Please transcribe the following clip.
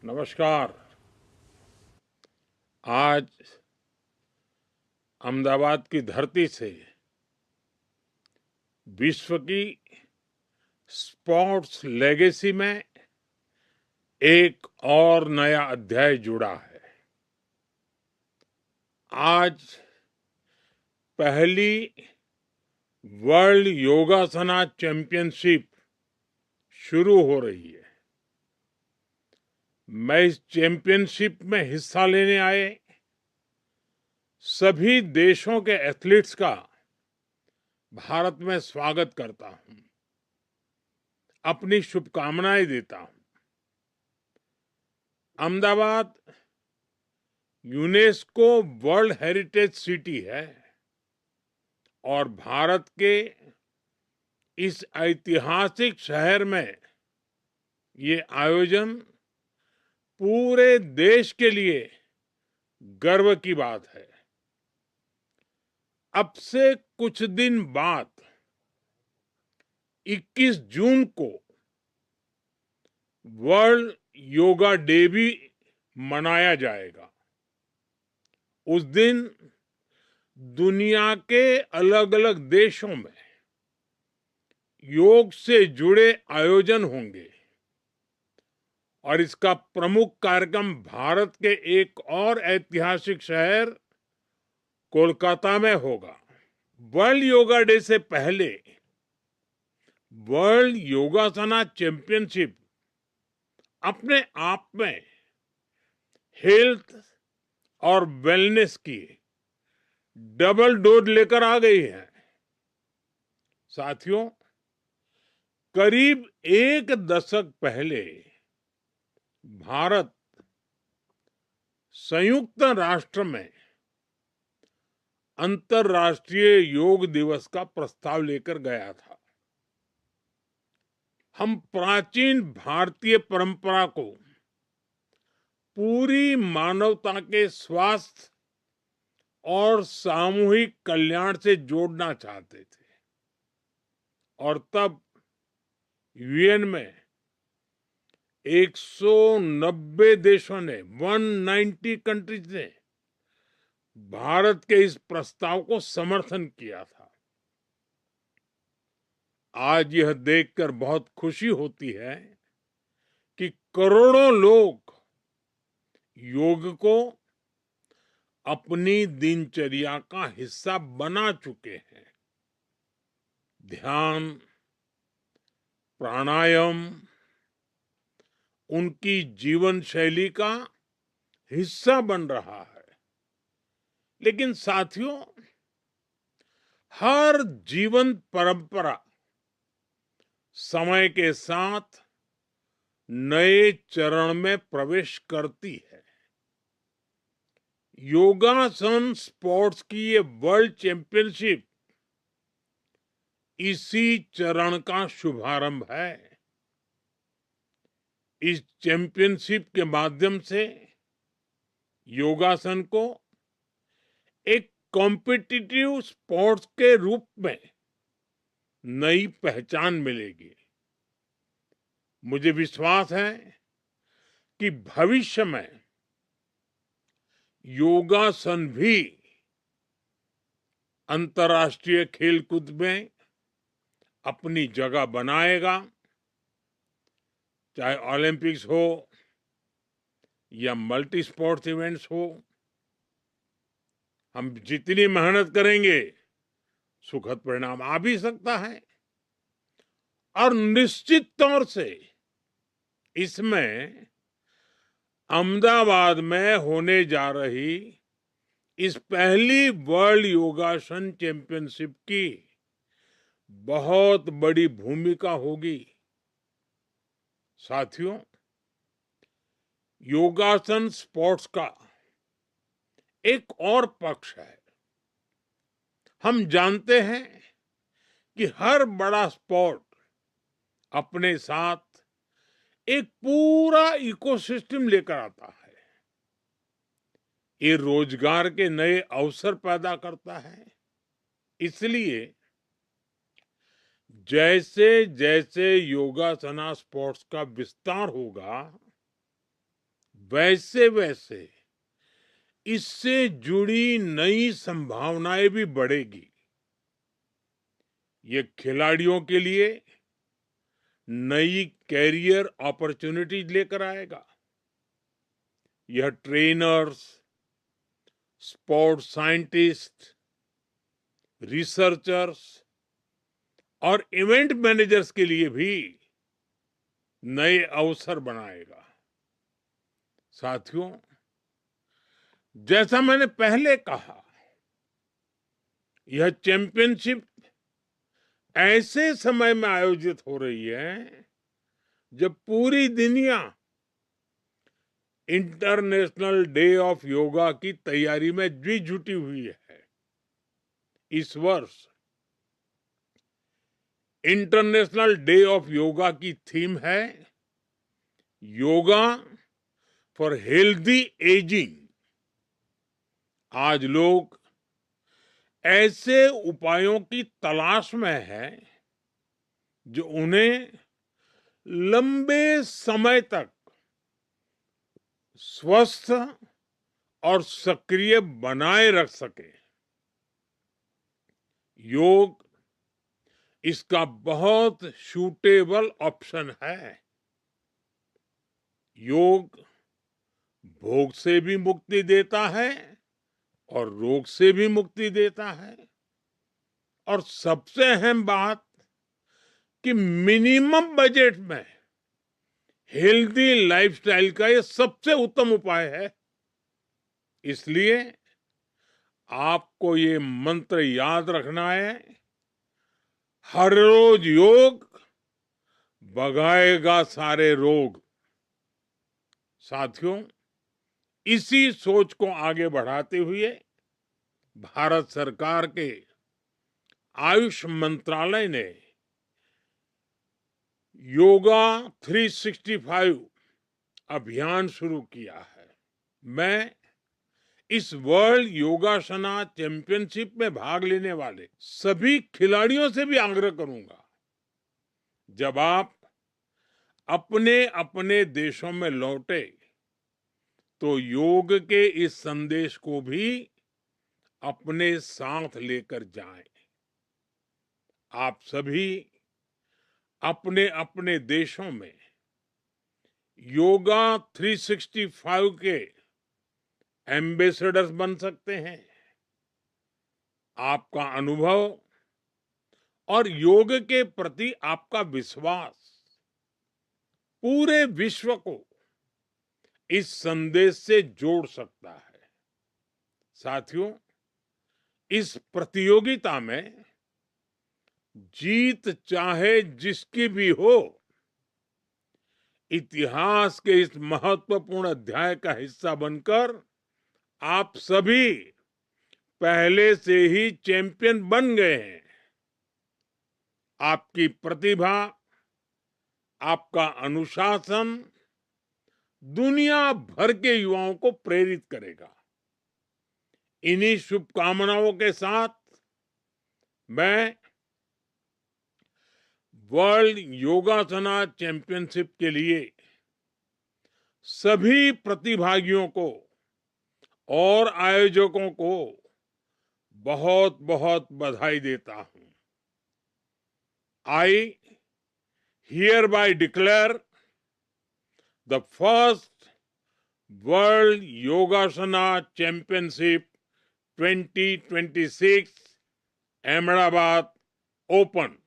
नमस्कार। आज अहमदाबाद की धरती से विश्व की स्पोर्ट्स लेगेसी में एक और नया अध्याय जुड़ा है। आज पहली वर्ल्ड योगासना चैंपियनशिप शुरू हो रही है। मैं इस चैंपियनशिप में हिस्सा लेने आए सभी देशों के एथलीट्स का भारत में स्वागत करता हूं, अपनी शुभकामनाएं देता हूं। Ahmedabad UNESCO world heritage city है और भारत के इस ऐतिहासिक शहर में ये आयोजन पूरे देश के लिए गर्व की बात है। अब से कुछ दिन बाद 21 जून को वर्ल्ड योगा डे भी मनाया जाएगा। उस दिन दुनिया के अलग अलग देशों में योग से जुड़े आयोजन होंगे और इसका प्रमुख कार्यक्रम भारत के एक और ऐतिहासिक शहर कोलकाता में होगा। वर्ल्ड योगा डे से पहले वर्ल्ड योगासना चैंपियनशिप अपने आप में हेल्थ और वेलनेस की डबल डोज लेकर आ गई है। साथियों, करीब एक दशक पहले भारत संयुक्त राष्ट्र में अंतर्राष्ट्रीय योग दिवस का प्रस्ताव लेकर गया था। हम प्राचीन भारतीय परंपरा को पूरी मानवता के स्वास्थ्य और सामूहिक कल्याण से जोड़ना चाहते थे और तब यूएन में 190 देशों ने 190 कंट्रीज ने भारत के इस प्रस्ताव को समर्थन किया था। आज यह देखकर बहुत खुशी होती है कि करोड़ों लोग योग को अपनी दिनचर्या का हिस्सा बना चुके हैं। ध्यान, प्राणायाम उनकी जीवन शैली का हिस्सा बन रहा है। लेकिन साथियों, हर जीवन परंपरा समय के साथ नए चरण में प्रवेश करती है। योगासन स्पोर्ट्स की ये वर्ल्ड चैंपियनशिप इसी चरण का शुभारंभ है। इस चैंपियनशिप के माध्यम से योगासन को एक कॉम्पिटिटिव स्पोर्ट्स के रूप में नई पहचान मिलेगी। मुझे विश्वास है कि भविष्य में योगासन भी अंतर्राष्ट्रीय खेलकूद में अपनी जगह बनाएगा, चाहे ओलंपिक्स हो या मल्टी स्पोर्ट्स इवेंट्स हो। हम जितनी मेहनत करेंगे सुखद परिणाम आ भी सकता है और निश्चित तौर से इसमें अहमदाबाद में होने जा रही इस पहली वर्ल्ड योगासन चैंपियनशिप की बहुत बड़ी भूमिका होगी। साथियों, योगासन स्पोर्ट्स का एक और पक्ष है। हम जानते हैं कि हर बड़ा स्पोर्ट अपने साथ एक पूरा इकोसिस्टम लेकर आता है। ये रोजगार के नए अवसर पैदा करता है। इसलिए जैसे जैसे योगासना स्पोर्ट्स का विस्तार होगा, वैसे वैसे इससे जुड़ी नई संभावनाएं भी बढ़ेगी। ये खिलाड़ियों के लिए नई कैरियर अपॉर्चुनिटीज लेकर आएगा। यह ट्रेनर्स, स्पोर्ट्स साइंटिस्ट, रिसर्चर्स और इवेंट मैनेजर्स के लिए भी नए अवसर बनाएगा। साथियों, जैसा मैंने पहले कहा, यह चैंपियनशिप ऐसे समय में आयोजित हो रही है जब पूरी दुनिया इंटरनेशनल डे ऑफ योगा की तैयारी में जी जुटी हुई है। इस वर्ष इंटरनेशनल डे ऑफ योगा की थीम है योगा फॉर हेल्दी एजिंग। आज लोग ऐसे उपायों की तलाश में हैं जो उन्हें लंबे समय तक स्वस्थ और सक्रिय बनाए रख सके। योग इसका बहुत सूटेबल ऑप्शन है। योग भोग से भी मुक्ति देता है और रोग से भी मुक्ति देता है। और सबसे अहम बात कि मिनिमम बजट में हेल्दी लाइफस्टाइल का ये सबसे उत्तम उपाय है। इसलिए आपको ये मंत्र याद रखना है, हर रोज योग भगाएगा सारे रोग। साथियों, इसी सोच को आगे बढ़ाते हुए भारत सरकार के आयुष मंत्रालय ने योगा 365 अभियान शुरू किया है। मैं इस वर्ल्ड योगासना चैंपियनशिप में भाग लेने वाले सभी खिलाड़ियों से भी आग्रह करूंगा, जब आप अपने अपने देशों में लौटे तो योग के इस संदेश को भी अपने साथ लेकर जाएं। आप सभी अपने अपने देशों में योगा 365 के एम्बेसडर्स बन सकते हैं। आपका अनुभव और योग के प्रति आपका विश्वास पूरे विश्व को इस संदेश से जोड़ सकता है। साथियों, इस प्रतियोगिता में जीत चाहे जिसकी भी हो, इतिहास के इस महत्वपूर्ण अध्याय का हिस्सा बनकर आप सभी पहले से ही चैंपियन बन गए हैं। आपकी प्रतिभा, आपका अनुशासन दुनिया भर के युवाओं को प्रेरित करेगा। इन्हीं शुभकामनाओं के साथ मैं वर्ल्ड योगासना चैंपियनशिप के लिए सभी प्रतिभागियों को और आयोजकों को बहुत बहुत बधाई देता हूं। I hereby declare the first World Yogasana Championship 2026 Ahmedabad open.